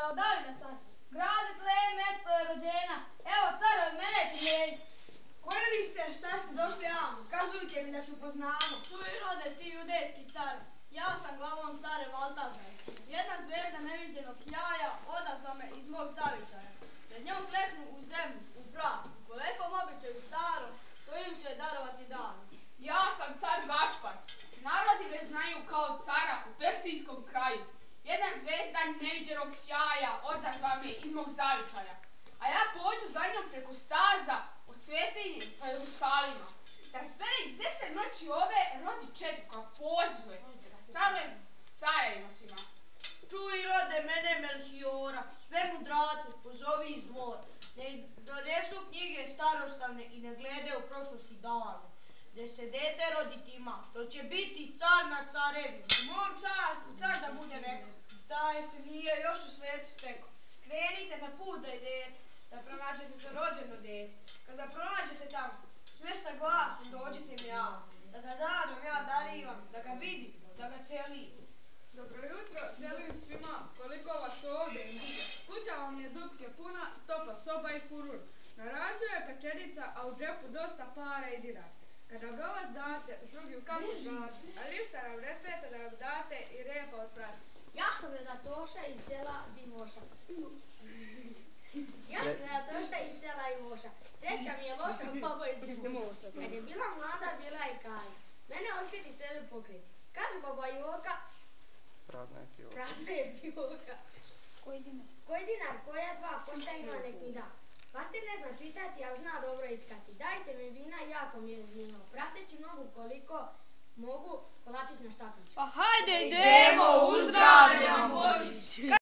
kao davina car. Grade tle, mesto je rođena, evo carovi mene će mijenj. Koji li ste, šta ste došli javno? Kazujte mi da se upoznamo. Čuj rode, ti judejski car, ja sam glavom care Valtazar. Jedna zvezda neviđenog sjaja odazva me iz mog zavičaja. Pred njom kleknu u zemlju, u prah, po lepom običaju starom, svojim će darovati dan. Ja sam car Gašpar. Narodi me znaju kao cara u persijskom kraju. Jedan zvezdan neviđenog sjaja odazva me iz mog zavičaja. A ja pođu za njom preko staza od svetinje pa Jerusalima. Da zberem gde se noći ove rodi četku koja pozuje. Carevima svima. Čuj rode mene Melhiora, sve mudrace pozovi iz dvora. Ne donesu knjige starostavne i ne glede u prošlosti davne. Gde se dete roditi ima, što će biti car na carevima. Mom carstvu, car da bude rekao, da je se nije još u svetu stekao. Krenite na put da idete, da pronađete to rođeno dete. Kada pronađete tamo, smješta glasom dođite mi javno, da ga darom ja darivam, da ga vidim, da ga celim. Dobro jutro, želim svima, koliko vas ovdje ima. Kuća vam je dupke puna, topla soba i furur. Na rađu je pečenica, a u džepu dosta para i dinara. Kada brovac date, drugi u kapu gasi, a liftara u respete da vam date i repa od prasi. Ja sam Renatoša iz sela Dimoša. Sreća mi je loša, babo iz Dimoša. Kad je bila mlada, bila je kara. Mene otkriti sebe pokriti. Kaže baba Joka, Prazna je fioka. koji dinar, koja dva, ko šta ima nek mi da. Pastir ne zna čitati, ali zna dobro iskati. Dajte mi vina, jako mi je zimno. Praseći nogu koliko mogu, kolačić na štapić. Pa hajde idemo uzgrade!